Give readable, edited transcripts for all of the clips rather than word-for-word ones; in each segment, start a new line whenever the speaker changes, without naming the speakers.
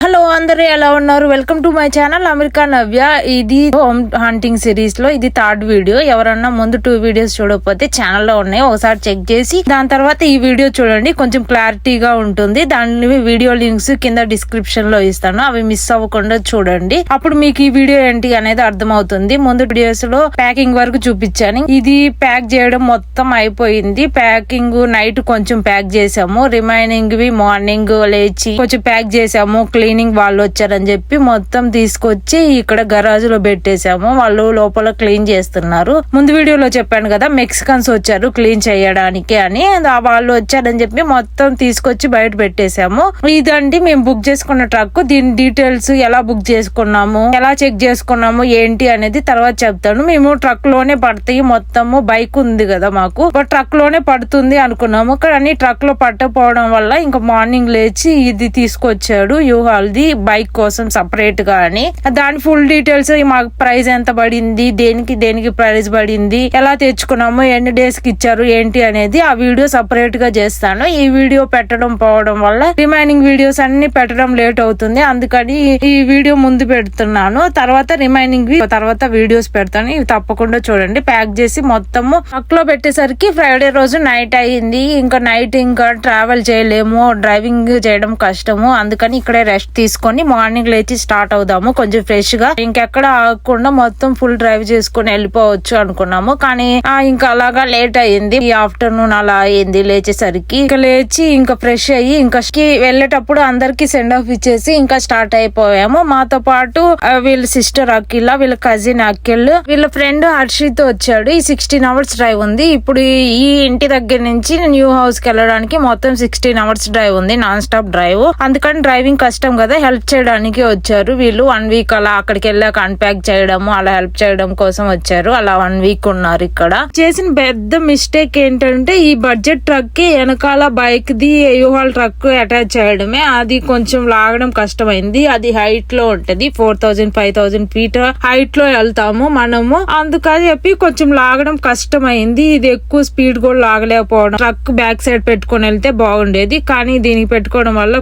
Hello అందరూ ఎలా ఉన్నారు? Welcome to my channel America Navya. ఇది హోమ్ హంటింగ్ సిరీస్ లో ఇది థర్డ్ వీడియో. ఎవరన్నా ముందు 2 వీడియోస్ చూడకపోతే ఛానల్లో ఉన్నాయి, ఒకసారి చెక్ చేసి దాని తర్వాత ఈ వీడియో చూడండి, కొంచెం క్లారిటీగా ఉంటుంది. దాని వీడియో లింక్స్ కింద డిస్క్రిప్షన్ లో ఇస్తాను, అవి మిస్ అవ్వకుండా చూడండి. అప్పుడు మీకు ఈ వీడియో ఏంటి అనేది అర్థమవుతుంది. ముందు వీడియోస్ లో ప్యాకింగ్ వరకు చూపించాను. ఇది ప్యాక్ చేయడం మొత్తం అయిపోయింది. ప్యాకింగ్ నైట్ కొంచెం ప్యాక్ చేసాము, రిమైనింగ్ వి మార్నింగ్ లేచి కొంచెం ప్యాక్ చేసాము. క్లీనింగ్ వాళ్ళు వచ్చారని చెప్పి మొత్తం తీసుకొచ్చి ఇక్కడ గరాజ్ లో పెట్టేశాము. వాళ్ళు లోపల క్లీన్ చేస్తున్నారు. ముందు వీడియోలో చెప్పాను కదా, మెక్సికన్స్ వచ్చారు క్లీన్ చేయడానికి అని. వాళ్ళు వచ్చారని చెప్పి మొత్తం తీసుకొచ్చి బయట పెట్టేశాము. ఇదండి మేము బుక్ చేసుకున్న ట్రక్. దీని డీటెయిల్స్ ఎలా బుక్ చేసుకున్నాము, ఎలా చెక్ చేసుకున్నాము ఏంటి అనేది తర్వాత చెప్తాను. మేము ట్రక్ లోనే పడతాయి, మొత్తము బైక్ ఉంది కదా మాకు, ట్రక్ లోనే పడుతుంది అనుకున్నాము. కానీ ట్రక్ లో పట్టకపోవడం వల్ల ఇంకా మార్నింగ్ లేచి ఇది తీసుకొచ్చాడు యూహాల్ది బైక్ కోసం సపరేట్ గా అని. దాని ఫుల్ డీటెయిల్స్, మాకు ప్రైస్ ఎంత పడింది, దేనికి ప్రైస్ పడింది, ఎలా తెచ్చుకున్నాము, ఎన్ని డేస్ కి ఇచ్చారు ఏంటి అనేది ఆ వీడియో సపరేట్ గా చేస్తాను. ఈ వీడియో పెట్టడం పోవడం వల్ల రిమైనింగ్ వీడియోస్ అన్ని పెట్టడం లేట్ అవుతుంది, అందుకని ఈ వీడియో ముందు పెడుతున్నాను. తర్వాత రిమైనింగ్ తర్వాత వీడియోస్ పెడతాను, ఇవి తప్పకుండా చూడండి. ప్యాక్ చేసి మొత్తము ట్రక్ లో పెట్టేసరికి ఫ్రైడే రోజు నైట్ అయింది. ఇంకా నైట్ ఇంకా ట్రావెల్ చేయలేము, డ్రైవింగ్ చేయడం కష్టము, అందుకని ఇక్కడే రెస్ట్ తీసుకొని మార్నింగ్ లేచి స్టార్ట్ అవుదాము కొంచెం ఫ్రెష్ గా. ఇంకెక్కడ ఆగకుండా మొత్తం ఫుల్ డ్రైవ్ చేసుకుని వెళ్ళిపోవచ్చు అనుకున్నాము. కానీ ఇంకా అలాగా లేట్ అయింది. ఈ ఆఫ్టర్నూన్ అలా అయింది లేచేసరికి. ఇంకా లేచి ఇంకా ఫ్రెష్ అయ్యి ఇంకా వెళ్ళేటప్పుడు అందరికి సెండ్ ఆఫ్ ఇచ్చేసి ఇంకా స్టార్ట్ అయిపోయాము. మాతో పాటు వీళ్ళ సిస్టర్ అఖిల, వీళ్ళ కజిన్ అఖిల్, వీళ్ళ ఫ్రెండ్ హర్షిత్ వచ్చాడు. ఈ 16 అవర్స్ డ్రైవ్ ఉంది. ఇప్పుడు ఈ ఇంటి దగ్గర నుంచి న్యూ హౌస్ కి వెళ్ళడానికి మొత్తం 16 అవర్స్ డ్రైవ్ ఉంది, నాన్ స్టాప్ డ్రైవ్. అందుకని డ్రైవింగ్ కష్టం కదా, హెల్ప్ చేయడానికి వచ్చారు వీళ్ళు. 1 వీక్ అలా అక్కడికి వెళ్ళాక అన్ప్యాక్ చేయడము అలా హెల్ప్ చేయడం కోసం వచ్చారు. అలా 1 వీక్ ఉన్నారు ఇక్కడ. చేసిన పెద్ద మిస్టేక్ ఏంటంటే ఈ బడ్జెట్ ట్రక్ కి వెనకాల బైక్ ది యూహాల్ ట్రక్ అటాచ్ చేయడమే. అది కొంచెం లాగడం కష్టమైంది. అది హైట్ లో ఉంటది, 4000-5000 ఫీట్ హైట్ లో వెళ్తాము మనము. అందుకని చెప్పి కొంచెం లాగడం కష్టమైంది. ఇది ఎక్కువ స్పీడ్ కూడా లాగలేకపోవడం. ట్రక్ బ్యాక్ సైడ్ పెట్టుకొని వెళ్తే బాగుండేది, కానీ దీనికి పెట్టుకోవడం వల్ల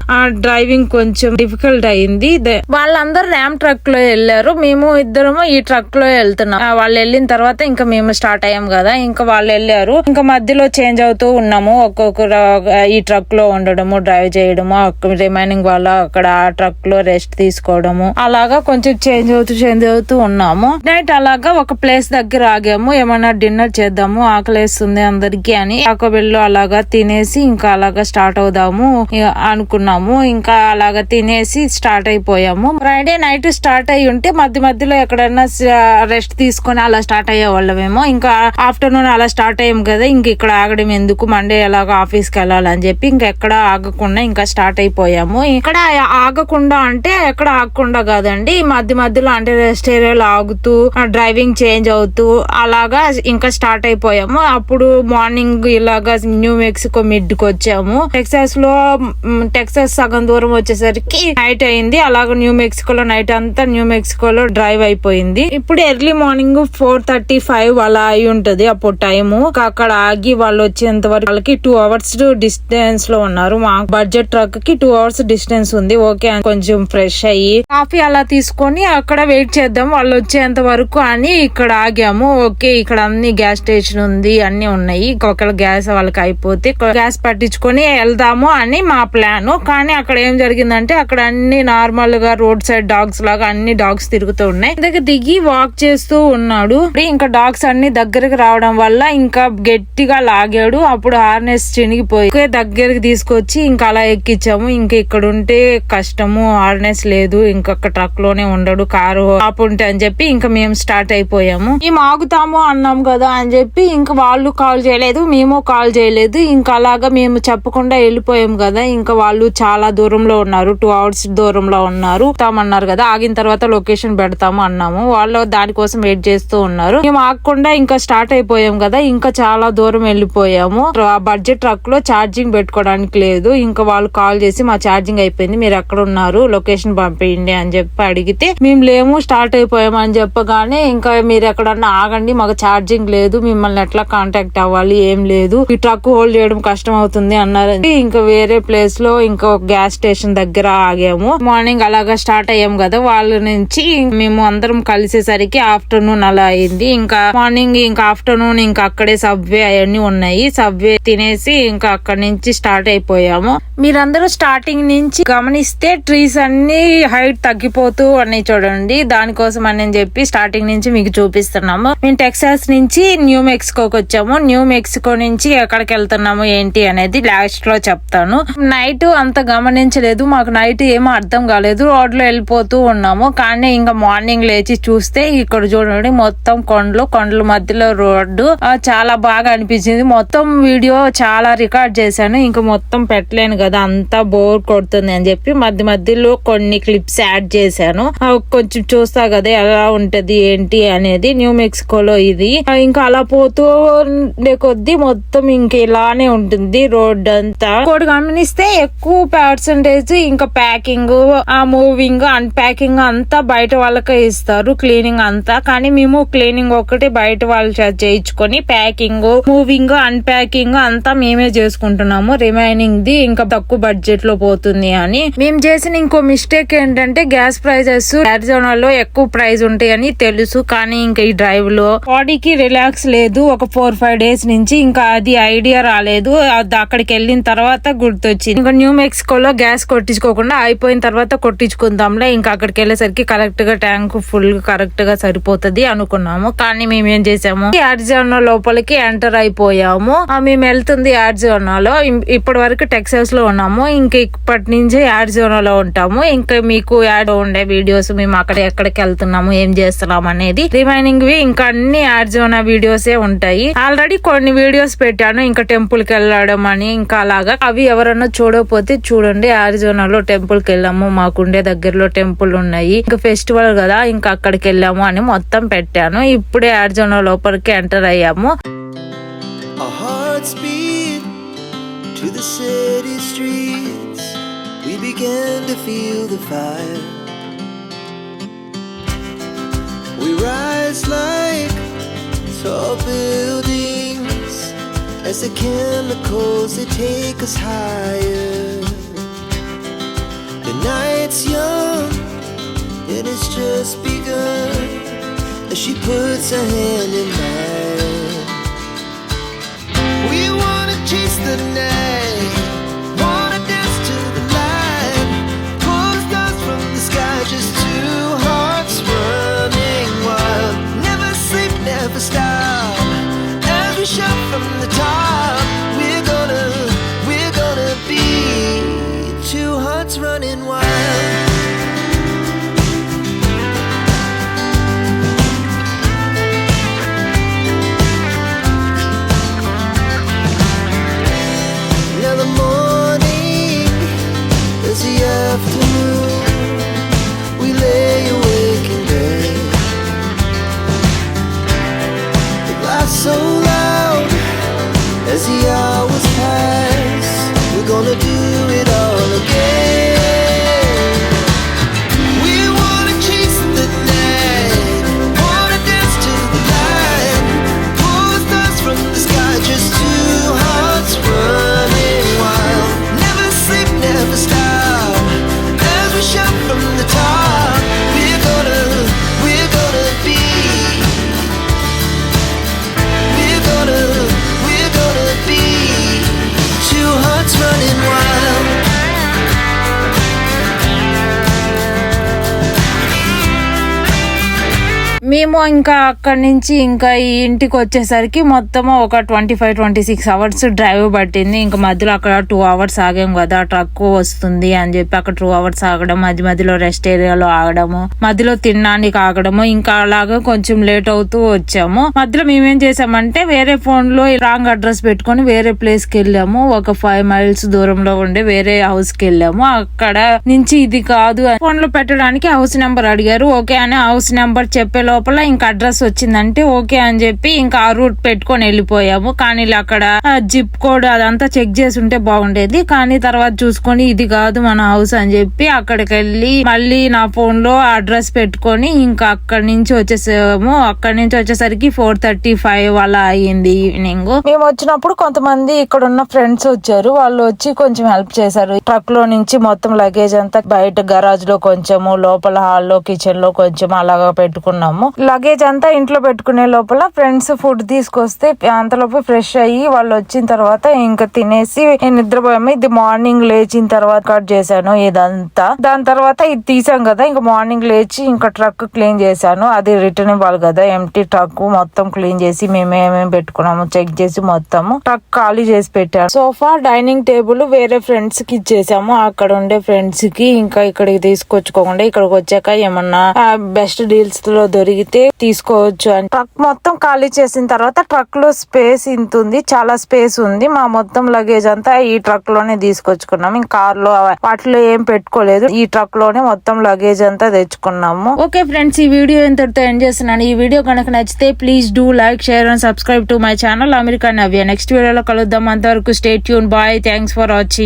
డ్రైవింగ్ కొంచెం డిఫికల్ట్ అయింది. వాళ్ళందరూ ర్యామ్ ట్రక్ లో వెళ్ళారు, మేము ఇద్దరము ఈ ట్రక్ లో వెళ్తున్నాం. వాళ్ళు వెళ్ళిన తర్వాత ఇంకా మేము స్టార్ట్ అయ్యాం కదా, ఇంకా వాళ్ళు వెళ్ళారు. ఇంకా మధ్యలో చేంజ్ అవుతూ ఉన్నాము, ఒక్కొక్కరు ఈ ట్రక్ లో ఉండడము, డ్రైవ్ చేయడము, రిమైనింగ్ వాళ్ళ అక్కడ ఆ ట్రక్ లో రెస్ట్ తీసుకోవడము, అలాగా కొంచెం చేంజ్ అవుతూ ఉన్నాము. నైట్ అలాగా ఒక ప్లేస్ దగ్గర ఆగాము, ఏమన్నా డిన్నర్ చేద్దాము, ఆకలేస్తుంది అందరికి అని. ఆకబెల్లో అలాగా తినేసి ఇంకా అలాగా స్టార్ట్ అవుదాము అనుకున్నాము. ఇంకా అలాగా తినేసి స్టార్ట్ అయిపోయాము. ఫ్రైడే నైట్ స్టార్ట్ అయ్యి ఉంటే మధ్యలో ఎక్కడైనా రెస్ట్ తీసుకొని అలా స్టార్ట్ అయ్యే వాళ్ళమేమో. ఇంకా ఆఫ్టర్నూన్ అలా స్టార్ట్ అయ్యాం కదా, ఇంక ఇక్కడ ఆగడం ఎందుకు, మండే ఎలాగో ఆఫీస్ కి వెళ్ళాలని చెప్పి ఇంకెక్కడ ఆగకుండా ఇంకా స్టార్ట్ అయిపోయాము. ఇక్కడ ఆగకుండా అంటే ఎక్కడ ఆగకుండా కాదండి, మధ్యలో అంటే రెస్ట్ ఏరియాలో ఆగుతూ డ్రైవింగ్ చేంజ్ అవుతూ అలాగా ఇంకా స్టార్ట్ అయిపోయాము. అప్పుడు మార్నింగ్ ఇలాగా న్యూ మెక్సికో మిడ్ కి వచ్చాము. టెక్సాస్ సగం దూరం వచ్చేసరికి నైట్ అయింది. అలాగ న్యూ మెక్సికోలో నైట్ అంతా న్యూ మెక్సికోలో డ్రైవ్ అయిపోయింది. ఇప్పుడు ఎర్లీ మార్నింగ్ 4:35 అలా అయి ఉంటది అప్పుడు టైము. అక్కడ ఆగి వాళ్ళు వచ్చేంత వరకు వాళ్ళకి 2 అవర్స్ డిస్టెన్స్ లో ఉన్నారు. మా బడ్జెట్ ట్రక్ కి 2 అవర్స్ డిస్టెన్స్ ఉంది. ఓకే, కొంచెం ఫ్రెష్ అయ్యి కాఫీ అలా తీసుకొని అక్కడ వెయిట్ చేద్దాం వాళ్ళు వచ్చేంత వరకు అని ఇక్కడ ఆగాము. ఓకే, ఇక్కడ అన్ని గ్యాస్ స్టేషన్ ఉంది, అన్ని ఉన్నాయి. ఒకవేళ గ్యాస్ వాళ్ళకి అయిపోతే గ్యాస్ పట్టించుకొని వెళ్దాము అని మా ప్లాన్. కానీ అక్కడ ఏం జరిగిందంటే అక్కడ అన్ని నార్మల్ గా రోడ్ సైడ్ డాగ్స్ లాగా అన్ని డాగ్స్ తిరుగుతూ ఉన్నాయి. దగ్గర దిగి వాక్ చేస్తూ ఉన్నాడు. ఇంకా డాగ్స్ అన్ని దగ్గరకు రావడం వల్ల ఇంకా గట్టిగా లాగాడు. అప్పుడు హార్నెస్ చినిగిపోయి దగ్గరికి తీసుకొచ్చి ఇంకా అలా ఎక్కించాము. ఇంకా ఇక్కడ ఉంటే కష్టము, హార్నెస్ లేదు, ఇంకొక ట్రక్ లోనే ఉండడు, కారు ఆపుంటే అని చెప్పి ఇంకా మేము స్టార్ట్ అయిపోయాము. మేము ఆగుతాము అన్నాం కదా అని చెప్పి ఇంకా వాళ్ళు కాల్ చేయలేదు, మేము కాల్ చేయలేదు. ఇంకా అలాగా మేము చెప్పకుండా వెళ్ళిపోయాం కదా. ఇంకా వాళ్ళు చాలా దూరంలో ఉన్నారు, 2 అవర్స్ దూరంలో ఉన్నారు. తామన్నారు కదా, ఆగిన తర్వాత లొకేషన్ పెడతాము అన్నాము. వాళ్ళు దానికోసం వెయిట్ చేస్తూ ఉన్నారు. మేము ఆగకుండా ఇంకా స్టార్ట్ అయిపోయాం కదా, ఇంకా చాలా దూరం వెళ్ళిపోయాము. ఆ బడ్జెట్ ట్రక్ లో ఛార్జింగ్ పెట్టుకోవడానికి లేదు. ఇంకా వాళ్ళు కాల్ చేసి మా ఛార్జింగ్ అయిపోయింది, మీరు ఎక్కడ ఉన్నారు, లొకేషన్ పంపేయండి అని చెప్పి అడిగితే మేము లేము, స్టార్ట్ అయిపోయాము అని చెప్పగానే ఇంకా మీరు ఎక్కడన్నా ఆగండి, మాకు ఛార్జింగ్ లేదు, మిమ్మల్ని ఎట్లా కాంటాక్ట్ అవ్వాలి, ఏం లేదు, ఈ ట్రక్ హోల్డ్ చేయడం కష్టం అవుతుంది అన్నారు. ఇంకా వేరే ప్లేస్ లో ఇంకా గ్యాస్ స్టేషన్ దగ్గర ఆగాము. మార్నింగ్ అలాగా స్టార్ట్ అయ్యాం కదా, వాళ్ళ నుంచి మేము అందరం కలిసేసరికి ఆఫ్టర్నూన్ అలా అయింది. ఇంకా మార్నింగ్ ఇంకా ఆఫ్టర్నూన్ ఇంకా అక్కడే సబ్వే అవన్నీ ఉన్నాయి. సబ్వే తినేసి ఇంకా అక్కడి నుంచి స్టార్ట్ అయిపోయాము. మీరందరూ స్టార్టింగ్ నుంచి గమనిస్తే ట్రీస్ అన్ని హైట్ తగ్గిపోతూ ఉన్నాయి చూడండి. దానికోసం అని చెప్పి స్టార్టింగ్ నుంచి మీకు చూపిస్తున్నాము. మేము టెక్సాస్ నుంచి న్యూ మెక్సికోకి వచ్చాము. న్యూ మెక్సికో నుంచి ఎక్కడికి వెళ్తున్నాము ఏంటి అనేది లాస్ట్ లో చెప్తాను. నైట్ అంత గమనించలేదు, మాకు నైట్ ఏమో అర్థం కాలేదు, రోడ్ లో వెళ్ళిపోతూ ఉన్నాము. కానీ ఇంకా మార్నింగ్ లేచి చూస్తే ఇక్కడ చూడండి మొత్తం కొండల మధ్యలో రోడ్డు చాలా బాగా అనిపించింది. మొత్తం వీడియో చాలా రికార్డ్ చేశాను, ఇంకా మొత్తం పెట్టలేను కదా, అంతా బోర్ కొడుతుంది అని చెప్పి మధ్యలో కొన్ని క్లిప్స్ యాడ్ చేశాను. కొంచెం చూస్తా కదా ఎలా ఉంటది ఏంటి అనేది. న్యూ మెక్సికోలో ఇది ఇంకా అలా పోతూ ఉండే కొద్దీ మొత్తం ఇంకా ఇలానే ఉంటుంది రోడ్ అంతా. ఇంకోటి గమనిస్తే ఎక్కువ పర్సంటేజ్ ఇంకా ప్యాకింగ్, మూవింగ్, అన్ప్యాకింగ్ అంతా బయట వాళ్ళకే ఇస్తారు, క్లీనింగ్ అంతా. కానీ మేము క్లీనింగ్ ఒకటి బయట వాళ్ళు చేయించుకొని ప్యాకింగ్, మూవింగ్, అన్ప్యాకింగ్ అంతా మేమే చేసుకుంటున్నాము. రిమైనింగ్ ది ఇంకా తక్కువ బడ్జెట్ లో పోతుంది అని. మేము చేసిన ఇంకో మిస్టేక్ ఏంటంటే గ్యాస్ ప్రైజెస్ అరిజోనాలో ఎక్కువ ప్రైస్ ఉంటాయని తెలుసు, కానీ ఇంకా ఈ డ్రైవ్ లో బాడీకి రిలాక్స్ లేదు. ఒక 4-5 డేస్ నుంచి ఇంకా అది ఐడియా రాలేదు. అక్కడికి వెళ్ళిన తర్వాత గుర్తొచ్చింది. ఇంకా న్యూ మెక్సికోలో గ్యాస్ కొట్టించుకోకుండా అయిపోయిన తర్వాత కొట్టించుకుందాంలే, ఇంకా అక్కడికి వెళ్ళేసరికి కరెక్ట్ గా ట్యాంక్ ఫుల్ కరెక్ట్ గా సరిపోతుంది అనుకున్నాము. కానీ మేము ఏం చేసాము, అరిజోనా లోపలికి ఎంటర్ అయిపోయాము. మేము వెళ్తుంది అరిజోనాలో. ఇప్పటి వరకు టెక్సాస్ లో ఉన్నాము, ఇంకా ఇప్పటి నుంచి అరిజోనాలో ఉంటాము. ఇంకా మీకు యాడ్ ఉండే వీడియోస్ మేము అక్కడ ఎక్కడికి వెళ్తున్నాము ఏం చేస్తున్నాం అనేది రిమైనింగ్ వి ఇంకా అన్ని అరిజోనా వీడియోసే ఉంటాయి. ఆల్రెడీ కొన్ని వీడియోస్ పెట్టాను ఇంకా టెంపుల్ కి వెళ్ళడం అని, ఇంకా అలాగా. అవి ఎవరన్నా చూడకపోతే చూడండి. అరిజోనాలో టెంపుల్ కి వెళ్ళాము, మాకుండే దగ్గరలో టెంపుల్ ఉన్నాయి, ఇంకా ఫెస్టివల్ కదా ఇంకా అక్కడికి వెళ్ళాము అని మొత్తం పెట్టాను. ఇప్పుడే అరిజోనా లోపలికి ఎంటర్ అయ్యాము.
To the city streets, we began to feel the fire. We rise like tall buildings as the chemicals they take us higher. The night's young and it's just begun as she puts her hand in mine. We wanna chase the night, wanna dance to the light, pull the stars from the sky, just two hearts running wild. Never sleep, never stop, as we shout from the top. We're gonna be two hearts running wild. We lay awake in bed, the glass so loud as the hours pass. We're gonna do it all again. We wanna chase the night, wanna dance to the light, pull the stars from the sky, just two hearts running wild. Never sleep, never stop, we shout from the top. We're gonna be, we're gonna be two hearts running wild.
మేము ఇంకా అక్కడి నుంచి ఇంకా ఈ ఇంటికి వచ్చేసరికి మొత్తం ఒక 25-26 అవర్స్ డ్రైవ్ పట్టింది. ఇంకా మధ్యలో అక్కడ 2 అవర్స్ ఆగాం కదా, ట్రక్ వస్తుంది అని చెప్పి అక్కడ 2 అవర్స్ ఆగడం, మధ్యలో రెస్ట్ ఏరియాలో ఆగడము, మధ్యలో తినడానికి ఆగడము, ఇంకా అలాగా కొంచెం లేట్ అవుతూ వచ్చాము. మధ్యలో మేమేం చేసామంటే వేరే ఫోన్ లో రాంగ్ అడ్రస్ పెట్టుకొని వేరే ప్లేస్ కి వెళ్ళాము. ఒక 5 మైల్స్ దూరంలో ఉండే వేరే హౌస్ కి వెళ్ళాము. అక్కడ నుంచి ఇది కాదు ఫోన్ లో పెట్టడానికి హౌస్ నెంబర్ అడిగారు. ఓకే అని హౌస్ నెంబర్ చెప్పే లోపల లోపల ఇంకా అడ్రస్ వచ్చిందంటే ఓకే అని చెప్పి ఇంకా ఆ రూట్ పెట్టుకొని వెళ్ళిపోయాము. కానీ అక్కడ జిప్ కోడ్ అదంతా చెక్ చేసి ఉంటే బాగుండేది. కానీ తర్వాత చూసుకొని ఇది కాదు మన హౌస్ అని చెప్పి అక్కడికి వెళ్ళి మళ్ళీ నా ఫోన్ లో అడ్రస్ పెట్టుకొని ఇంకా అక్కడి నుంచి వచ్చేసాము. అక్కడి నుంచి వచ్చేసరికి 4:35 అలా అయ్యింది ఈవినింగ్. మేము వచ్చినప్పుడు కొంతమంది ఇక్కడ ఉన్న ఫ్రెండ్స్ వచ్చారు. వాళ్ళు వచ్చి కొంచెం హెల్ప్ చేశారు. ట్రక్ లో నుంచి మొత్తం లగేజ్ అంతా బయట గరాజ్ లో కొంచెము, లోపల హాల్లో కిచెన్ లో కొంచెం అలాగా పెట్టుకున్నాము. లగేజ్ అంతా ఇంట్లో పెట్టుకునే లోపల ఫ్రెండ్స్ ఫుడ్ తీసుకొస్తే అంతలోపు ఫ్రెష్ అయ్యి వాళ్ళు వచ్చిన తర్వాత ఇంకా తినేసి నిద్రపోయాము. ఇది మార్నింగ్ లేచిన తర్వాత కట్ చేశాను ఇదంతా. దాని తర్వాత ఇది తీసాం కదా, ఇంకా మార్నింగ్ లేచి ఇంకా ట్రక్ క్లీన్ చేశాను. అది రిటర్న్ ఇవ్వాలి కదా, ఎంటీ ట్రక్ మొత్తం క్లీన్ చేసి మేమేమేమి పెట్టుకున్నాము చెక్ చేసి మొత్తము ట్రక్ ఖాళీ చేసి పెట్టాను. సోఫా, డైనింగ్ టేబుల్ వేరే ఫ్రెండ్స్ కి ఇచ్చేసాము. అక్కడ ఉండే ఫ్రెండ్స్ కి ఇంకా ఇక్కడికి తీసుకొచ్చుకోకుండా ఇక్కడికి వచ్చాక ఏమన్నా బెస్ట్ డీల్స్ లో దొరికితే తీసుకోవచ్చు అని ట్రక్ మొత్తం ఖాళీ చేసిన తర్వాత ట్రక్ లో స్పేస్ ఇంత ఉంది, చాలా స్పేస్ ఉంది. మా మొత్తం లగేజ్ అంతా ఈ ట్రక్ లోనే తీసుకొచ్చుకున్నాం. ఇంకా కార్ లో వాటిలో ఏం పెట్టుకోలేదు, ఈ ట్రక్ లోనే మొత్తం లగేజ్ అంతా తెచ్చుకున్నాము. ఓకే ఫ్రెండ్స్, ఈ వీడియో ఇంతటితో ఎండ్ చేస్తున్నాను. ఈ వీడియో కనుక నచ్చితే please do like, share and subscribe to my channel America Navya. Next వీడియోలో కలుద్దాం. అంతవరకు stay tune. Bye. Thanks for watching.